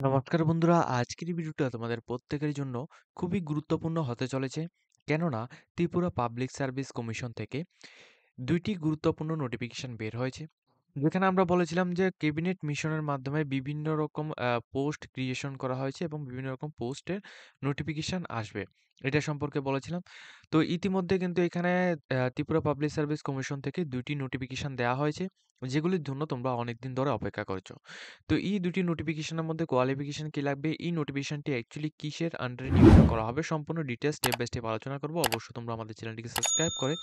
নমস্কার বন্ধুরা, আজকের এই ভিডিওটা তোমাদের প্রত্যেকের জন্য খুবই গুরুত্বপূর্ণ হতে চলেছে। কেননা ত্রিপুরা পাবলিক সার্ভিস কমিশন থেকে ২টি গুরুত্বপূর্ণ নোটিফিকেশন বের হয়েছে। যেখানে আমরা বলেছিলাম যে ক্যাবিনেট মিশনের মাধ্যমে বিভিন্ন রকম পোস্ট ক্রিয়েশন করা হয়েছে এবং বিভিন্ন রকম পোস্টের নোটিফিকেশন আসবে। এটা সম্পর্কে বলেছিলাম। তো ইতিমধ্যে কিন্তু এখানে ত্রিপুরা পাবলিক সার্ভিস কমিশন থেকে ২টি নোটিফিকেশন দেয়া হয়েছে, যেগুলির জন্য তোমরা অনেকদিন ধরে অপেক্ষা করছো। তো এই ২টি নোটিফিকেশনের মধ্যে কোয়ালিফিকেশন কি লাগবে? এই নোটিফিকেশনটি অ্যাকচুয়ালি কিসের আন্ডারে নিয়োগটা করা হবে? সম্পূর্ণ ডিটেইলস স্টেপ বাই স্টেপ আলোচনা করব। অবশ্যই তোমরা আমাদের চ্যানেলটিকে সাবস্ক্রাইব করে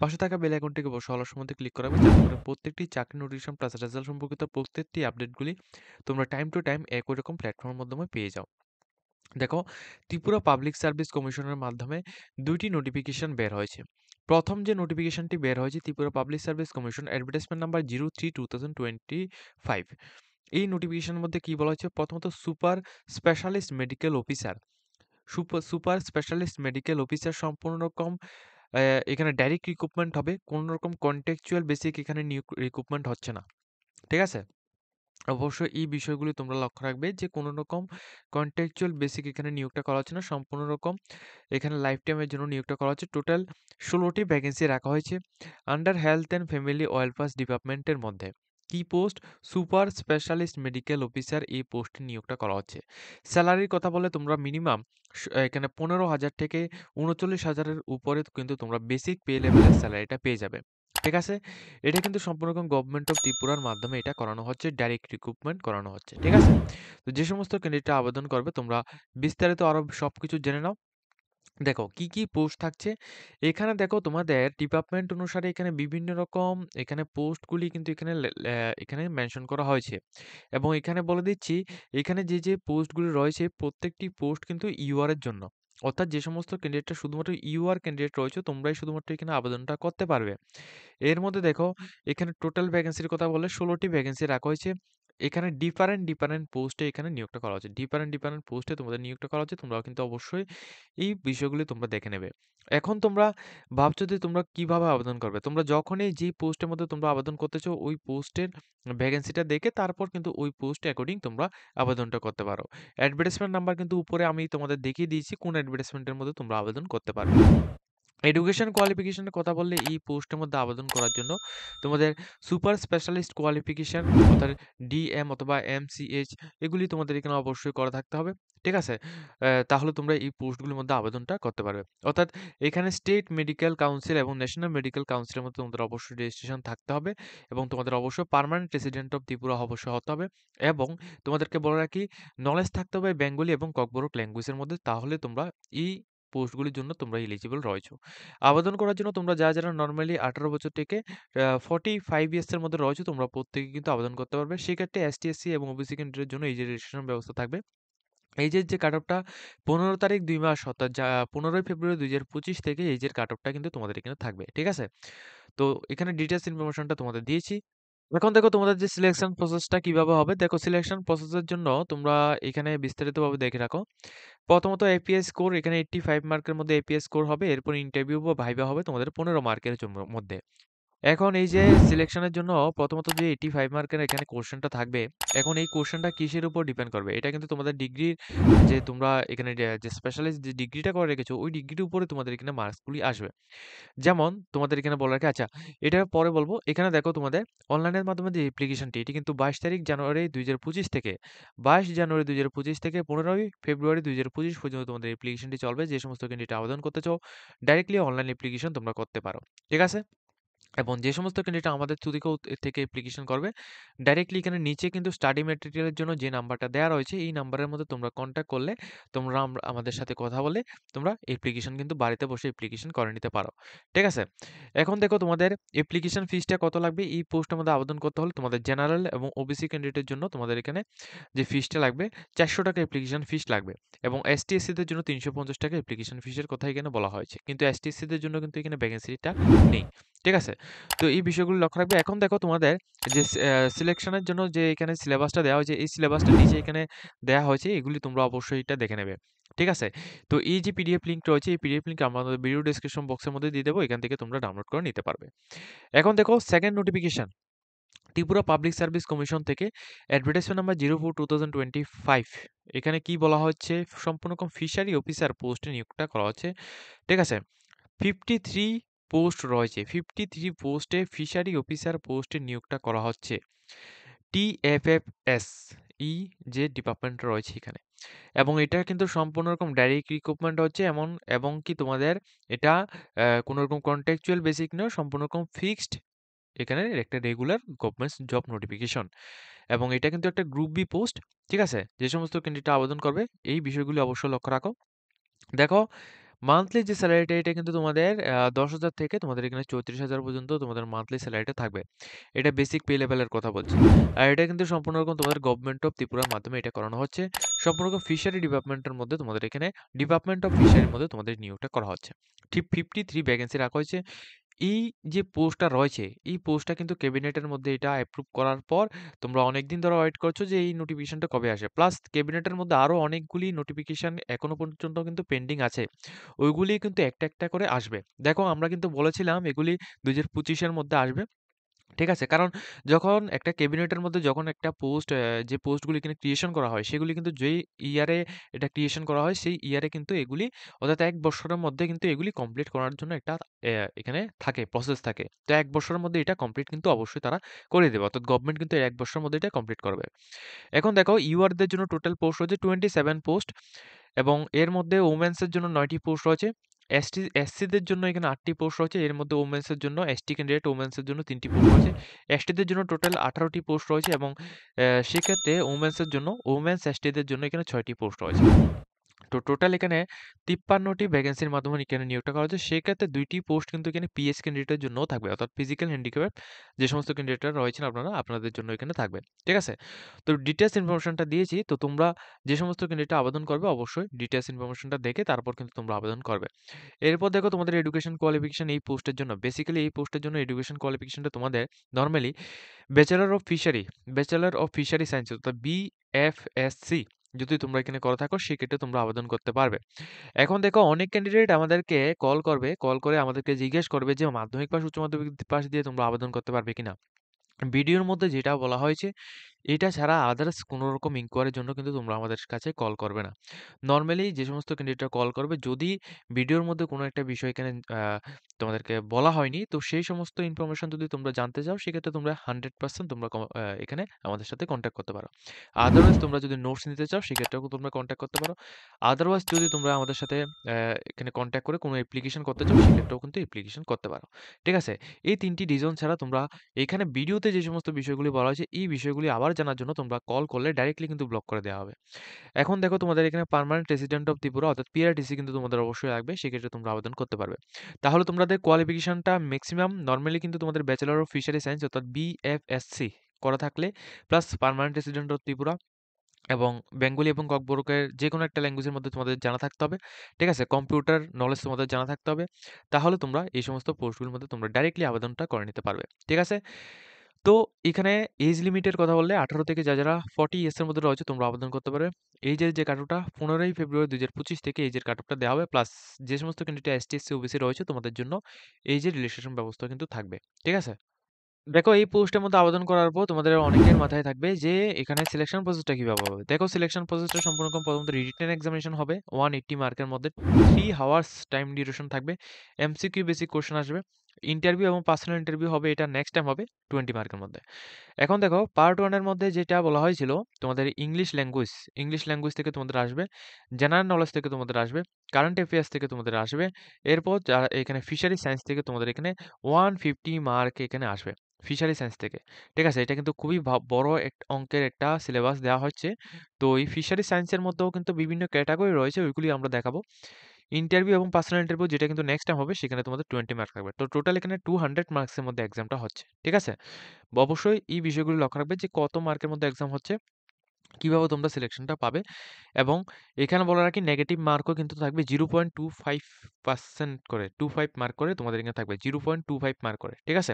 পাশে থাকা বেল আইকনটিকে অবশ্যই অল অপশন মধ্যে ক্লিক করাবে, যাতে করে প্রত্যেকটি চাকরি নোটিফিকেশন প্লাস রেজাল্ট সম্পর্কিত প্রত্যেকটি আপডেটগুলি তোমরা টাইম টু টাইম একই রকম প্ল্যাটফর্মের মাধ্যমে পেয়ে যাও। দেখো, ত্রিপুরা পাবলিক সার্ভিস কমিশনের মাধ্যমে ২টি নোটিফিকেশন বের হয়েছে। প্রথম যে নোটিফিকেশনটি বের হয়েছে Tripura public service commission advertisement number 03/2025। এই নোটিফিকেশনের মধ্যে কি বলা হয়েছে? প্রথমত super specialist medical officer. Super specialist medical officer সম্পূর্ণ রকম এখানে ডাইরেক্ট রিক্রুটমেন্ট হবে। কোনো রকম কন্টেক্সচুয়াল বেসিক এখানে নিয়োগ রিক্রুটমেন্ট হচ্ছে না। ঠিক আছে? অবশ্যই এই বিষয়গুলি তোমরা লক্ষ্য রাখবে যে কোনো রকম কন্টেক্সচুয়াল বেসিক এখানে নিয়োগটা করা হচ্ছে না। সম্পূর্ণ রকম এখানে লাইফ টাইমের জন্য নিয়োগটা করা হচ্ছে। টোটাল ১৬টি ভ্যাকেন্সি রাখা হয়েছে under health and family welfare ডিপার্টমেন্টের মধ্যে। কি post? Super specialist medical officer এই পোস্টে নিয়োগটা করা হচ্ছে। স্যালারির কথা বলে তোমরা মিনিমাম এখানে ১৫,০০০ থেকে ৩৯,০০০ এর উপরে কিন্তু তোমরা বেসিক পে লেভেলের স্যালারিটা পেয়ে যাবে। ঠিক আছে? এটা কিন্তু সম্পূর্ণ গভর্নমেন্ট অফ ত্রিপুরার মাধ্যমে এটা করানো হচ্ছে, ডাইরেক্ট রিক্রুটমেন্ট করানো হচ্ছে। ঠিক আছে? তো যে সমস্ত ক্যান্ডিডেটরা আবেদন করবে তোমরা বিস্তারিত আরো সবকিছু জেনে নাও। দেখো কি, কি পোস্ট থাকছে। এখানে দেখো তোমাদের ডিপার্টমেন্ট অনুসারে এখানে বিভিন্ন রকম এখানে পোস্টগুলি কিন্তু এখানে এখানে মেনশন করা হয়েছে। এবং এখানে বলে দিচ্ছি, এখানে যে পোস্টগুলি রয়েছে প্রত্যেকটি পোস্ট কিন্তু ইউআর এর জন্য। অর্থাৎ যে সমস্ত ক্যান্ডিডেটরা শুধুমাত্র ইউআর ক্যান্ডিডেট রয়েছে তোমরাই শুধুমাত্র এখানে আবেদনটা করতে পারবে। এর মধ্যে দেখো এখানে টোটাল ভ্যাকেন্সির কথা বললে ১৬টি ভ্যাকেন্সি রাখা হয়েছে। এখানে ডিফারেন্ট পোস্টে এখানে নিয়োগটা করা হচ্ছে। ডিফারেন্ট পোস্টে তোমাদের নিয়োগটা করা হচ্ছে। তোমরাও কিন্তু অবশ্যই এই বিষয়গুলি তোমরা দেখে নেবে। এখন তোমরা ভাবছো যে তোমরা কিভাবে আবেদন করবে? তোমরা যখনই যেই পোস্টের মধ্যে তোমরা আবেদন করতেছো ওই পোস্টের ভ্যাকেন্সিটা দেখে তারপর কিন্তু ওই পোস্ট অ্যাকর্ডিং তোমরা আবেদনটা করতে পারো। অ্যাডভার্টাইজমেন্ট নাম্বার কিন্তু উপরে আমি তোমাদের দেখিয়ে দিয়েছি কোন অ্যাডভার্টাইজমেন্টের মধ্যে তোমরা আবেদন করতে পারবে। এডুকেশন কোয়ালিফিকেশন এর কথা বললে এই পোস্টের মধ্যে আবেদন করার জন্য তোমাদের সুপার স্পেশালিস্ট কোয়ালিফিকেশন অর্থাৎ ডিএম অথবা এমসিএইচ এগুলি তোমাদের এখানে অবশ্যই করা থাকতে হবে। ঠিক আছে? তাহলে তোমরা এই পোস্টগুলির মধ্যে আবেদনটা করতে পারবে। অর্থাৎ এখানে স্টেট মেডিকেল কাউন্সিল এবং ন্যাশনাল মেডিকেল কাউন্সিলের মধ্যে তোমাদের অবশ্যই রেজিস্ট্রেশন থাকতে হবে এবং তোমাদের অবশ্যই পার্মানেন্ট রেসিডেন্ট অফ ত্রিপুরা অবশ্যই হতে হবে এবং তোমাদেরকে বলে রাখি নলেজ থাকতে হবে বেঙ্গলি এবং ককবরক ল্যাঙ্গুয়েজের মধ্যে, তাহলে তোমরা এই পোস্টগুলির জন্য তোমরা এলিজিবল রয়েছো। আবেদন করার জন্য তোমরা যারা নরমালি ১৮ বছর থেকে 45 ইয়ার্স এর মধ্যে রয়েছে তোমরা প্রত্যেকে কিন্তু আবেদন করতে পারবে। সেক্ষেত্রে এসটি, এসসি এবং ওবিসি ক্যান্ডিডেটের জন্য এই যে রেজিস্ট্রেশন ব্যবস্থা থাকবে। এইজের যে কাট অফটা ১৫ তারিখ ২ মাস অর্থাৎ ১৫ই ফেব্রুয়ারি ২০২৫ থেকে এইজের কাট অফটা কিন্তু তোমাদের এখানে থাকবে। ঠিক আছে? তো এখানে ডিটেইলস ইনফরমেশনটা তোমাদের দিয়েছি। এখন দেখো তোমাদের যে সিলেকশন প্রসেসটা কিভাবে হবে। দেখো সিলেকশন প্রসেসের জন্য তোমরা এখানে বিস্তারিতভাবে দেখে রাখো। প্রথমত এপিএস স্কোর এখানে 85 মার্কের মধ্যে এপিএস স্কোর হবে। এরপর ইন্টারভিউ বা ভাইভা হবে তোমাদের ১৫ মার্কের মধ্যে। এখন এই যে সিলেকশনের জন্য প্রথমত যে 85 মার্কের এখানে কোশ্চেনটা থাকবে, এখন এই কোশ্চেনটা কিসের উপর ডিপেন্ড করবে? এটা কিন্তু তোমাদের ডিগ্রির যে তোমরা এখানে যে স্পেশালাইজড যে ডিগ্রিটা করে রেখেছো, ওই ডিগ্রির উপরে তোমাদের এখানে মার্কসগুলি আসবে। যেমন তোমাদের এখানে বলা রাখি, আচ্ছা এটা পরে বলবো। এখানে দেখো তোমাদের অনলাইনের মাধ্যমে যে অ্যাপ্লিকেশনটি এটি কিন্তু ২২ তারিখ জানুয়ারি ২০২৫ থেকে ২২ জানুয়ারি ২০২৫ থেকে ১৫ই ফেব্রুয়ারি ২০২৫ পর্যন্ত তোমাদের অ্যাপ্লিকেশনটি চলবে। যে সমস্ত ক্যান্ডিডেট আবেদন করতে চাও ডাইরেক্টলি অনলাইন অ্যাপ্লিকেশন তোমরা করতে পারো। ঠিক আছে? এবং যে সমস্ত ক্যান্ডিডেট আমাদের থ্রু থেকে অ্যাপ্লিকেশন করবে ডাইরেক্টলি এখানে নিচে কিন্তু স্টাডি ম্যাটেরিয়ালের জন্য যে নাম্বারটা দেওয়া রয়েছে এই নাম্বারের মধ্যে তোমরা কন্ট্যাক্ট করলে তোমরা আমাদের সাথে কথা বলে তোমরা অ্যাপ্লিকেশন কিন্তু বাড়িতে বসে অ্যাপ্লিকেশন করে নিতে পারো। ঠিক আছে? এখন দেখো তোমাদের অ্যাপ্লিকেশন ফিসটা কত লাগবে। এই পোস্টের মধ্যে আবেদন করতে হলে তোমাদের জেনারেল এবং ওবিসি ক্যান্ডিডেটের জন্য তোমাদের এখানে যে ফিসটা লাগবে ৳৪০০ অ্যাপ্লিকেশন ফিস লাগবে এবং এসটি এসসিদের জন্য ৳৩৫০ অ্যাপ্লিকেশন ফিসের কথা এখানে বলা হয়েছে। কিন্তু এসটি এসসিদের জন্য কিন্তু এখানে ভ্যাকেন্সিটা নেই। ঠিক আছে? তো এই বিষয়গুলো লক্ষ্য রাখবে। এখন দেখো তোমাদের যে সিলেকশনের জন্য যে এখানে সিলেবাসটা দেওয়া হয়েছে, এই সিলেবাসটা নিচে এখানে দেয়া হয়েছে। এগুলি তোমরা অবশ্যই এটা দেখে নেবে। ঠিক আছে? তো এই যে পিডিএফ লিঙ্ক রয়েছে, এই পিডিএফ লিঙ্ক আমাদের ভিডিও ডেসক্রিপশন বক্সের মধ্যে দিয়ে দেবো। এখান থেকে তোমরা ডাউনলোড করে নিতে পারবে। এখন দেখো 2nd notification. Tripura public service commission থেকে অ্যাডভার্টাইজমেন্ট নাম্বার 04/2025 এখানে কি বলা হচ্ছে সম্পূর্ণ রকম ফিশারি অফিসার পোস্টে নিয়োগটা করা হচ্ছে। ঠিক আছে? 53 পোস্ট রয়েছে। 53 পোস্টে ফিশারি অফিসার পোস্টে নিয়োগটা করা হচ্ছে। টিএফএফএস যে ডিপার্টমেন্ট রয়েছে এখানে। এবং এটা কিন্তু সম্পূর্ণ রকম ডাইরেক্ট রিক্রুটমেন্ট হচ্ছে এবং কি তোমাদের এটা কোনো রকম কন্ট্রাকচুয়াল বেসিক নয়, সম্পূর্ণ রকম ফিক্সড এখানে একটা রেগুলার গভর্নমেন্ট জব নোটিফিকেশন এবং এটা কিন্তু একটা গ্রুপ বি পোস্ট। ঠিক আছে? যে সমস্ত ক্যান্ডিডেট আবেদন করবে এই বিষয়গুলি অবশ্যই লক্ষ্য রাখো। দেখো মান্থলি যে স্যালারিটা এটা কিন্তু তোমাদের ১০,০০০ থেকে তোমাদের এখানে ৩৪,০০০ পর্যন্ত তোমাদের মান্থলি স্যালারিটা থাকবে। এটা বেসিক পে লেভেলের কথা বলছি। আর এটা কিন্তু সম্পূর্ণ রকম তোমাদের গভর্নমেন্ট অফ ত্রিপুরার মাধ্যমে এটা করানো হচ্ছে। সম্পূর্ণ রকম ফিশারি ডিপার্টমেন্টের মধ্যে তোমাদের এখানে ডিপার্টমেন্ট অফ ফিশারির মধ্যে তোমাদের নিয়োগটা করা হচ্ছে। ঠিক 53 ভ্যাকেন্সি রাখা হয়েছে। এই যে পোস্টটা রয়েছে, এই পোস্টটা কিন্তু ক্যাবিনেটের মধ্যে এটা অ্যাপ্রুভ করার পর তোমরা অনেকদিন ধরে ওয়েট করছো যে এই নোটিফিকেশনটা কবে আসে। প্লাস ক্যাবিনেটের মধ্যে আরো অনেকগুলি নোটিফিকেশন এখনো পর্যন্ত কিন্তু পেন্ডিং আছে। ওইগুলি কিন্তু একটা, একটা করে আসবে। দেখো আমরা কিন্তু বলেছিলাম এগুলি ২০২৫ এর মধ্যে আসবে। ঠিক আছে? কারণ যখন একটা ক্যাবিনেটের মধ্যে যখন একটা পোস্ট যে পোস্টগুলি এখানে ক্রিয়েশন করা হয়, সেগুলি কিন্তু যেই ইয়ারে এটা ক্রিয়েশন করা হয়, সেই ইয়ারে কিন্তু এগুলি অর্থাৎ ১ বৎসরের মধ্যে কিন্তু এগুলি কমপ্লিট করার জন্য একটা এখানে থাকে, প্রসেস থাকে। তো ১ বৎসরের মধ্যে এটা কমপ্লিট কিন্তু অবশ্যই তারা করে দেবে। অর্থাৎ গভর্নমেন্ট কিন্তু ১ বৎসরের মধ্যে এটা কমপ্লিট করবে। এখন দেখো ইউআরদের জন্য টোটাল পোস্ট হচ্ছে 27 পোস্ট এবং এর মধ্যে ওমেনসের জন্য ৯ টি পোস্ট রয়েছে। এসসিদের জন্য এখানে ৮ টি পোস্ট রয়েছে। এর মধ্যে ওমেনসের জন্য এসটি ক্যান্ডিডেট ওমেনসের জন্য ৩ টি পোস্ট রয়েছে। এসটিদের জন্য টোটাল ১৮ টি পোস্ট রয়েছে এবং সেক্ষেত্রে ওমেনসের জন্য ওমেনস এসটিদের জন্য এখানে ৬ টি পোস্ট রয়েছে। তো টোটাল এখানে ৫৩ টি ভ্যাকেন্সির মাধ্যমে এখানে নিয়োগটা করা হচ্ছে। সেক্ষেত্রে ২ টি পোস্ট কিন্তু এখানে পিএইচ ক্যান্ডিডেটের জন্যও থাকবে। অর্থাৎ ফিজিক্যাল হ্যান্ডিক্যাপড যে সমস্ত ক্যান্ডিডেটরা রয়েছেন আপনাদের জন্য এখানে থাকবে। ঠিক আছে? তো ডিটেইলস ইনফরমেশনটা দিয়েছি। তো তোমরা যে সমস্ত ক্যান্ডিডেট আবেদন করবে অবশ্যই ডিটেইলস ইনফরমেশনটা দেখে তারপর কিন্তু তোমরা আবেদন করবে। এরপর দেখো তোমাদের এডুকেশন কোয়ালিফিকেশন এই পোস্টের জন্য বেসিক্যালি এই পোস্টের জন্য এডুকেশন কোয়ালিফিকেশনটা তোমাদের normally bachelor of fishery science অর্থাৎ বিএফএসসি যদি তোমরা এখানে করে থাকো সেক্ষেত্রে তোমরা আবেদন করতে পারবে। এখন দেখো অনেক ক্যান্ডিডেট আমাদেরকে কল করবে, কল করে আমাদেরকে জিজ্ঞেস করবে যে মাধ্যমিক পাস উচ্চ মাধ্যমিক পাস দিয়ে তোমরা আবেদন করতে পারবে কিনা? ভিডিওর মধ্যে যেটা বলা হয়েছে এটা ছাড়া আদার্স কোনো রকম ইনকোয়ারির জন্য কিন্তু তোমরা আমাদের কাছে কল করবে না। নরমালি যে সমস্ত ক্যান্ডিডেটরা কল করবে যদি ভিডিওর মধ্যে কোনো একটা বিষয় এখানে তোমাদেরকে বলা হয়নি, তো সেই সমস্ত ইনফরমেশন যদি তোমরা জানতে চাও সেক্ষেত্রে তোমরা 100% তোমরা এখানে আমাদের সাথে কনট্যাক্ট করতে পারো। আদারওয়াইজ তোমরা যদি নোটস নিতে চাও সেক্ষেত্রেও তোমরা কনট্যাক্ট করতে পারো। আদারওয়াইজ যদি তোমরা আমাদের সাথে এখানে কনট্যাক্ট করে কোনো অ্যাপ্লিকেশন করতে চাও সেক্ষেত্রেও কিন্তু অ্যাপ্লিকেশন করতে পারো। ঠিক আছে? এই ৩ টি রিজন ছাড়া তোমরা এখানে ভিডিওতে যে সমস্ত বিষয়গুলি বলা হয়েছে এই বিষয়গুলি আবার জানার জন্য তোমরা কল করলে ডাইরেক্টলি কিন্তু ব্লক করে দেওয়া হবে। এখন দেখো তোমাদের এখানে পার্মানেন্ট রেসিডেন্ট অফ ত্রিপুরা অর্থাৎ পিআরটিসি কিন্তু তোমাদের অবশ্যই লাগবে। সেক্ষেত্রে তোমরা আবেদন করতে পারবে। তাহলে তোমাদের কোয়ালিফিকেশনটা ম্যাক্সিমাম নরমালি কিন্তু তোমাদের ব্যাচেলর অফ ফিশারি সায়েন্স অর্থাৎ বিএফএসসি করা থাকলে plus permanent resident of Tripura এবং বেঙ্গলি এবং ককবরকের যেকোনো একটা ল্যাঙ্গুয়েজের মধ্যে তোমাদের জানা থাকতে হবে। ঠিক আছে? কম্পিউটার নলেজ তোমাদের জানা থাকতে হবে। তাহলে তোমরা এই সমস্ত পোস্টগুলোর মধ্যে তোমরা ডাইরেক্টলি আবেদনটা করে নিতে পারবে। ঠিক আছে? তো এখানে এজ লিমিটের কথা বললে ১৮ থেকে যারা 40 ইয়ার্স এর মধ্যে রয়েছে তোমরা আবেদন করতে পারবে। এইজের যে কাটঅফটা ১৫ই ফেব্রুয়ারি ২০২৫ থেকে এইজের কাটঅফটা দেওয়া হবে। প্লাস যে সমস্ত ক্যান্ডিডেট এসটি, এসসি, ওবিসি রয়েছে তোমাদের জন্য এইজের রিল্যাক্সেশন ব্যবস্থা কিন্তু থাকবে। ঠিক আছে? দেখো এই পোস্টের মধ্যে আবেদন করার পর তোমাদের অনেকের মাথায় থাকবে যে এখানে সিলেকশন প্রসেসটা কিভাবে হবে। দেখো সিলেকশন প্রসেসটা সম্পূর্ণ প্রথমত রিটেন এক্সামিনেশন হবে 180 মার্কের মধ্যে 3 হাওয়ার্স টাইম ডিউরেশন থাকবে। এমসিকিউ বেসিক কোশ্চেন আসবে। ইন্টারভিউ এবং পার্সোনাল ইন্টারভিউ হবে এটা নেক্সট টাইম হবে 20 মার্কের মধ্যে। এখন দেখো পার্ট 1 এর মধ্যে যেটা বলা হয়েছিল তোমাদের ইংলিশ ল্যাঙ্গুয়েজ থেকে তোমাদের আসবে, জেনারেল নলেজ থেকে তোমাদের আসবে, কারেন্ট অ্যাফেয়ার্স থেকে তোমাদের আসবে। এরপর যারা এখানে ফিশারি সায়েন্স থেকে তোমাদের এখানে 150 মার্ক এখানে আসবে। ফিশারি সায়েন্স থেকে। ঠিক আছে? এটা কিন্তু খুবই বড় অঙ্কের একটা সিলেবাস দেওয়া হচ্ছে। তো এই ফিশারি সায়েন্সের মধ্যেও কিন্তু বিভিন্ন ক্যাটাগরি রয়েছে ওইগুলি আমরা দেখাবো। ইন্টারভিউ এবং পার্সোনাল ইন্টারভিউ যেটা কিন্তু নেক্সট টাইম হবে সেখানে তোমাদের 20 মার্ক থাকবে। তো টোটাল এখানে 200 মার্কসের মধ্যে এক্সামটা হচ্ছে। ঠিক আছে? অবশ্যই এই বিষয়গুলো লক্ষ্য রাখবে যে কত মার্কের মধ্যে এক্সাম হচ্ছে কিভাবে তোমরা সিলেকশনটা পাবে এবং এখানে বলে রাখি নেগেটিভ মার্কও কিন্তু থাকবে 0.25% করে 25 মার্ক করে তোমাদের এখানে থাকবে 0.25 মার্ক করে, ঠিক আছে?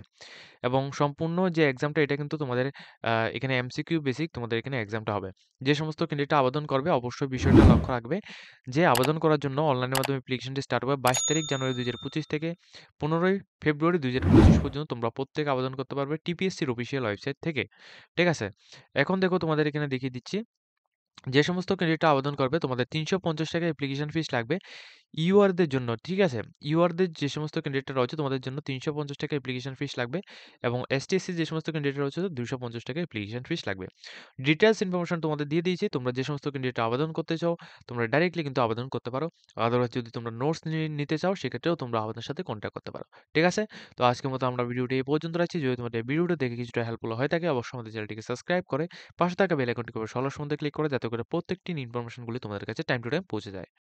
এবং সম্পূর্ণ যে এক্সামটা এটা কিন্তু তোমাদের এখানে এমসিকিউ বেসিক তোমাদের এখানে এক্সামটা হবে। যে সমস্ত ক্যান্ডিডেট আবেদন করবে অবশ্যই বিষয়টা লক্ষ্য রাখবে যে আবেদন করার জন্য অনলাইনের মাধ্যমে অ্যাপ্লিকেশনটি স্টার্ট হবে 22 তারিখ জানুয়ারি 2025 থেকে 15ই ফেব্রুয়ারি 2025 পর্যন্ত তোমরা প্রত্যেকে আবেদন করতে পারবে টিপিএসসির অফিসিয়াল ওয়েবসাইট থেকে, ঠিক আছে? এখন দেখো তোমাদের এখানে দেখিয়ে দিচ্ছি যে সমস্ত ক্যান্ডিডেট আবেদন করবে তোমাদের ৳৩৫০ অ্যাপ্লিকেশন ফিস লাগবে। ইউআরদের জন্য, ঠিক আছে? ইউআরদের যে সমস্ত ক্যান্ডিডেটরা রয়েছে তোমাদের জন্য ৳৩৫০ অ্যাপ্লিকেশন ফিস লাগবে এবং এসটি/এসসি যে সমস্ত ক্যান্ডিডেট রয়েছে ৳২৫০ অ্যাপ্লিকেশন ফিস লাগবে। ডিটেইলস ইনফরমেশন তোমাদের দিয়ে দিয়েছি। তোমরা যে সমস্ত ক্যান্ডিডেট আবেদন করতে চাও তোমরা ডাইরেক্টলি কিন্তু আবেদন করতে পারো। আদারওয়াইজ যদি তোমরা নোটস নিতে চাও সেক্ষেত্রেও তোমরা আমাদের সাথে কনট্যাক্ট করতে পারো। ঠিক আছে? তো আজকের মতো আমরা ভিডিওটি এই পর্যন্ত রাখছি। যদি তোমাদের এই ভিডিওটা দেখে কিছুটা হেল্পফুল হয়ে থাকে অবশ্যই আমাদের চ্যানেলটিকে সাবস্ক্রাইব করে পাশে থাকা বেল আইকনটি সবার সম্বন্ধে ক্লিক করে যাতে করে প্রত্যেকটি ইনফরমেশনগুলি তোমাদের কাছে টাইম টু টাইম পৌঁছে যায়।